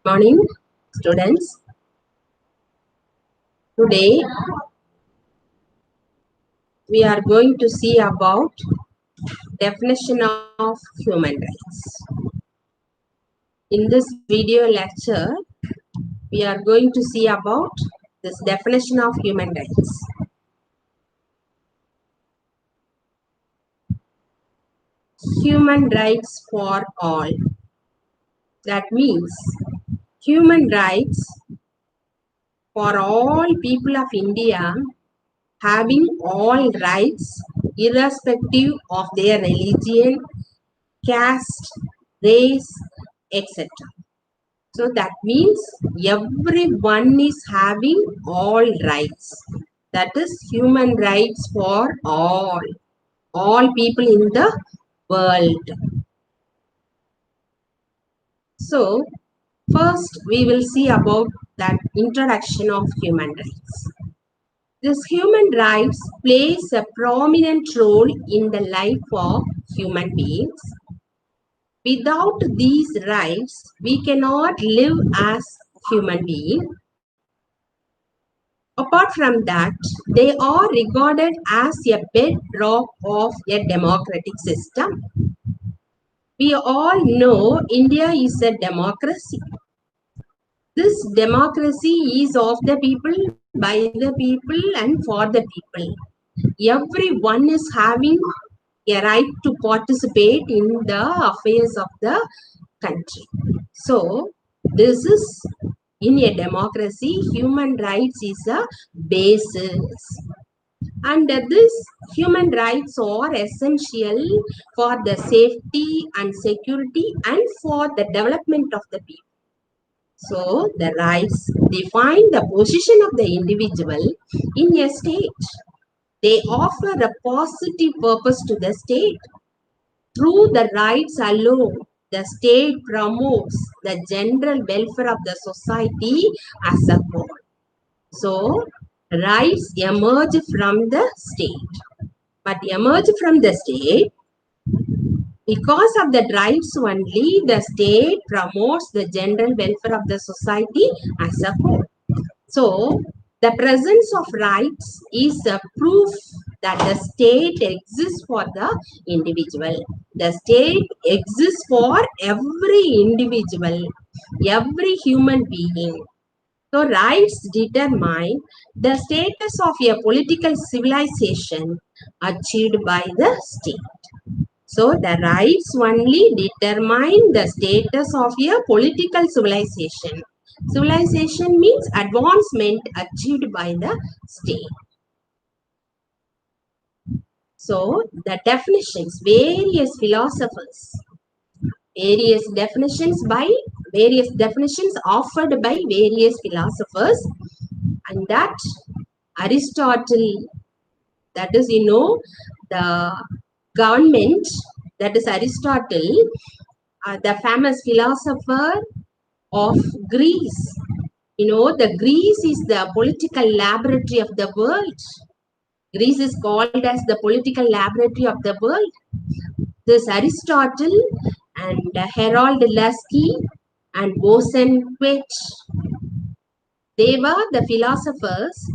Morning, students. Today we are going to see about definition of human rights. In this video lecture, we are going to see about this definition of human rights. Human rights for all. That means human rights for all people of India having all rights irrespective of their religion, caste, race, etc. So that means everyone is having all rights. That is human rights for all people in the world. So first we will see about that introduction of human rights. This human rights plays a prominent role in the life of human beings. Without these rights, we cannot live as human beings. Apart from that, they are regarded as a bedrock of a democratic system. We all know India is a democracy. This democracy is of the people, by the people, and for the people. Everyone is having a right to participate in the affairs of the country. So, this is in a democracy, human rights is a basis. And these human rights are essential for the safety and security and for the development of the people. So, the rights define the position of the individual in a state. They offer a positive purpose to the state. Through the rights alone, the state promotes the general welfare of the society as a whole. So, rights emerge from the state. But emerge from the state because of the rights only, the state promotes the general welfare of the society as a whole. So, the presence of rights is a proof that the state exists for the individual. The state exists for every individual, every human being. So, rights determine the status of a political civilization achieved by the state. So, the rights only determine the status of a political civilization. Civilization means advancement achieved by the state. So, the definitions, various philosophers, various definitions offered by various philosophers, and that Aristotle, that is, the government, that is Aristotle, the famous philosopher of Greece. The Greece is the political laboratory of the world. Greece is called as the political laboratory of the world. This Aristotle and Harold Lasky and Bosanquet, they were the philosophers.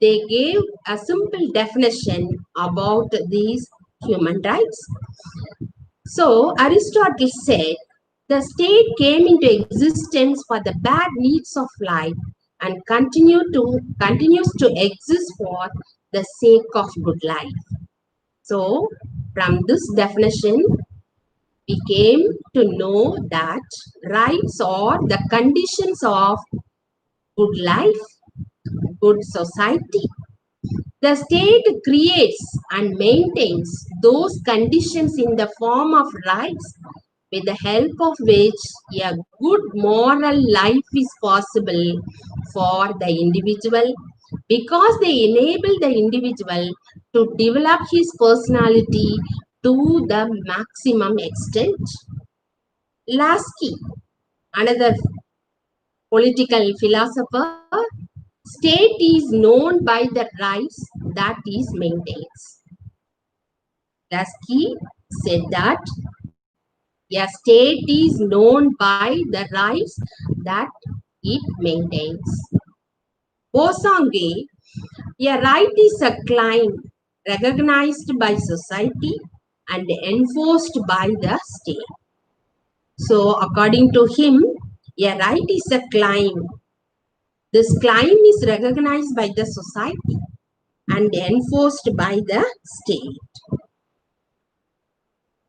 They gave a simple definition about these human rights. So Aristotle said, the state came into existence for the bad needs of life and continues to exist for the sake of good life. So, from this definition, we came to know that rights are the conditions of good life, good society. The state creates and maintains those conditions in the form of rights with the help of which a good moral life is possible for the individual because they enable the individual to develop his personality to the maximum extent. Lasky, another political philosopher, state is known by the rights that it maintains. Lasky said that A state is known by the rights that it maintains. Bosange, a right is a claim recognized by society and enforced by the state. So, according to him, a right is a claim. This claim is recognized by the society and enforced by the state.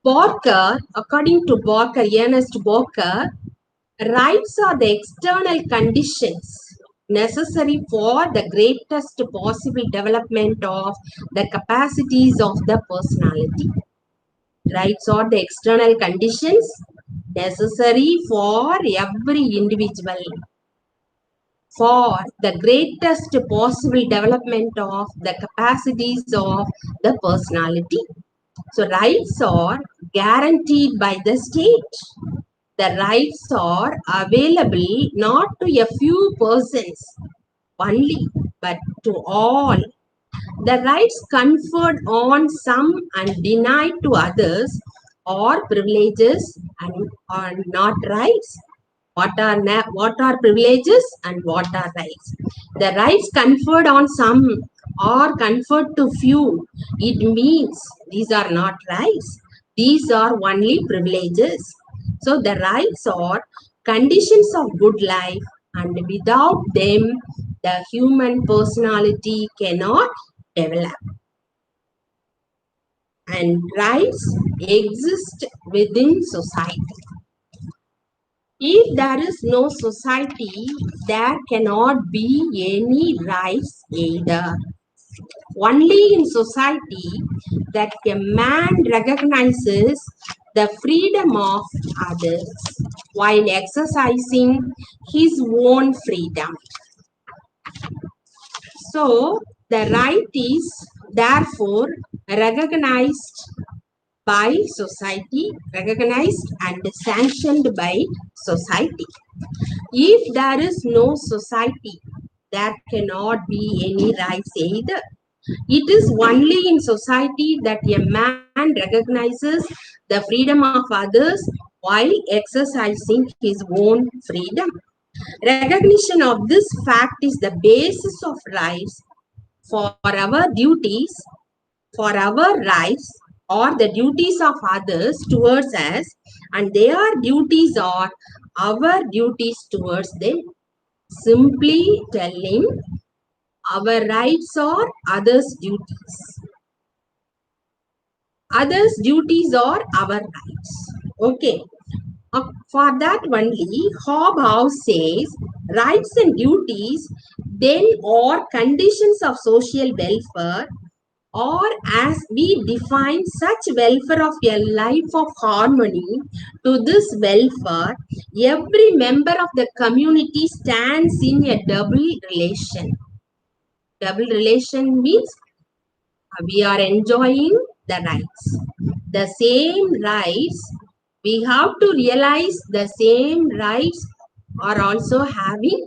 Barker, according to Barker, Ernest Barker, rights are the external conditions necessary for the greatest possible development of the capacities of the personality. Rights are the external conditions necessary for every individual for the greatest possible development of the capacities of the personality. So, rights are guaranteed by the state. The rights are available not to a few persons only, but to all. The rights conferred on some and denied to others are privileges and are not rights. What are privileges and what are rights? The rights conferred on some or conferred to few. It means these are not rights. These are only privileges. So the rights are conditions of good life, and without them, the human personality cannot develop. And rights exist within society. If there is no society, there cannot be any rights either. Only in society that a man recognizes the freedom of others while exercising his own freedom. So, the right is therefore recognized by society, recognized and sanctioned by society. If there is no society, there cannot be any rights either. It is only in society that a man recognizes the freedom of others while exercising his own freedom. Recognition of this fact is the basis of rights for our duties, for our rights or the duties of others towards us, and their duties are our duties towards them. Simply telling, our rights are others' duties. Others' duties are our rights. Okay. For that only, Hobhouse says rights and duties then are conditions of social welfare, or as we define such welfare of a life of harmony. To this welfare, every member of the community stands in a double relation. Double relation means we are enjoying the rights. The same rights, we have to realize the same rights are also having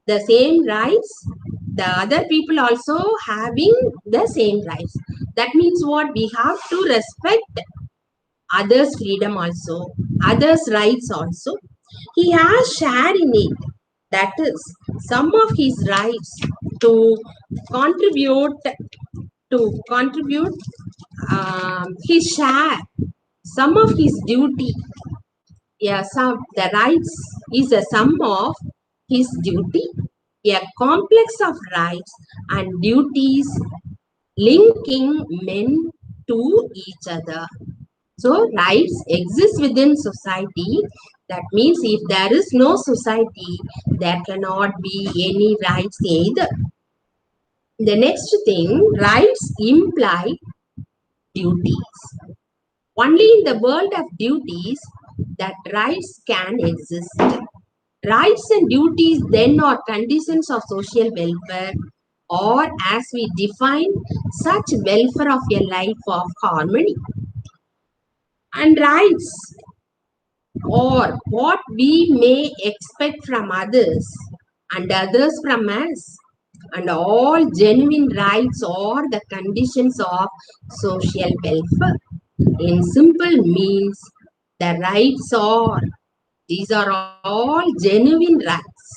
the same rights. The other people also having the same rights. That means what? We have to respect others' freedom also, others' rights also. He has share in it. That is, some of his rights to contribute his share, some of his duty. Yeah, some the rights is a sum of his duty, a complex of rights and duties linking men to each other. So rights exist within society. That means if there is no society, there cannot be any rights either. The next thing, rights imply duties. Only in the world of duties that rights can exist. Rights and duties then are conditions of social welfare, or as we define, such welfare of a life of harmony. And rights or what we may expect from others and others from us, and all genuine rights are the conditions of social welfare. In simple means, The rights are, these are all genuine rights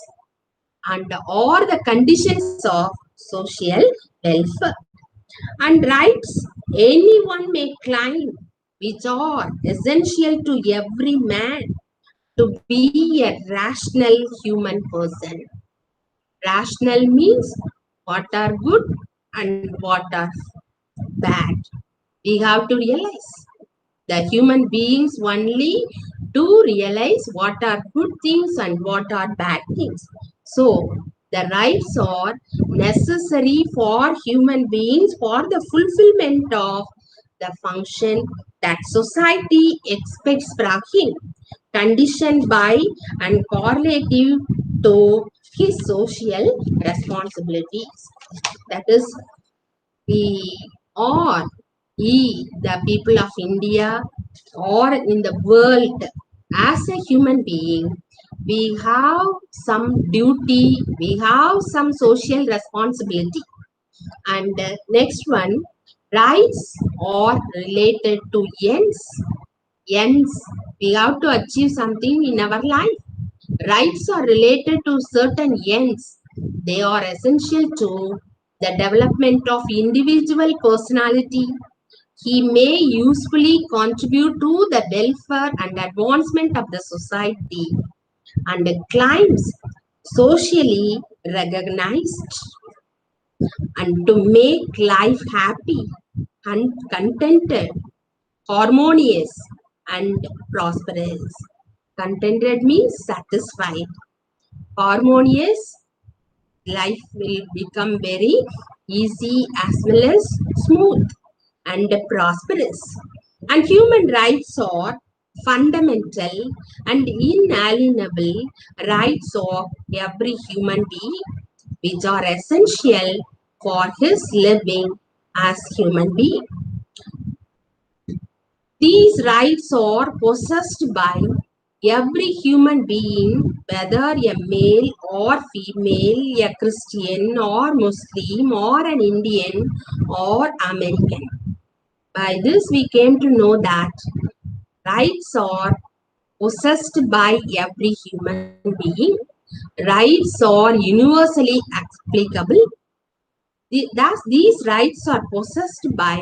and are the conditions of social welfare. And rights anyone may claim, which are essential to every man to be a rational human person. Rational means what are good and what are bad. We have to realize the human beings only to realize what are good things and what are bad things. So, the rights are necessary for human beings for the fulfillment of the function that society expects from him, conditioned by and correlative to his social responsibilities. That is, we are, the people of India or in the world, as a human being, we have some duty, we have some social responsibility. And next one, rights are related to ends. Ends, we have to achieve something in our life. Rights are related to certain ends. They are essential to the development of individual personality. He may usefully contribute to the welfare and advancement of the society and claims socially recognized and to make life happy and contented, harmonious and prosperous. Contented means satisfied. Harmonious, life will become very easy as well as smooth and prosperous. And human rights are fundamental and inalienable rights of every human being, which are essential for his living as human being. These rights are possessed by every human being, whether a male or female, a Christian or Muslim or an Indian or American. By this, we came to know that rights are possessed by every human being. Rights are universally applicable. Thus, these rights are possessed by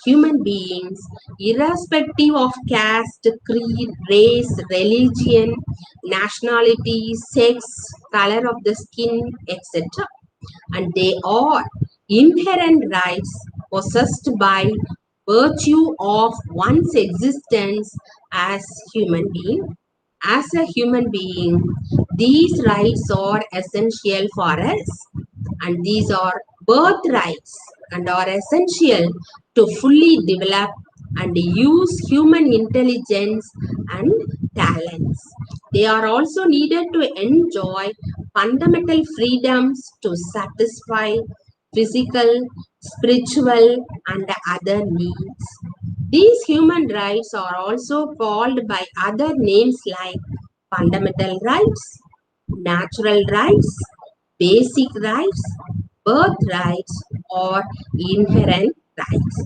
human beings, irrespective of caste, creed, race, religion, nationality, sex, color of the skin, etc. And they are inherent rights possessed by virtue of one's existence as human being. As a human being, these rights are essential for us, and these are birthrights and are essential to fully develop and use human intelligence and talents. They are also needed to enjoy fundamental freedoms to satisfy physical, spiritual, and other needs. These human rights are also called by other names like fundamental rights, natural rights, basic rights, birth rights, or inherent rights.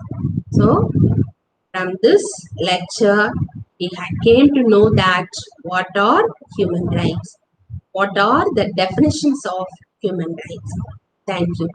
So, from this lecture, we came to know that what are human rights, what are the definitions of human rights. Thank you.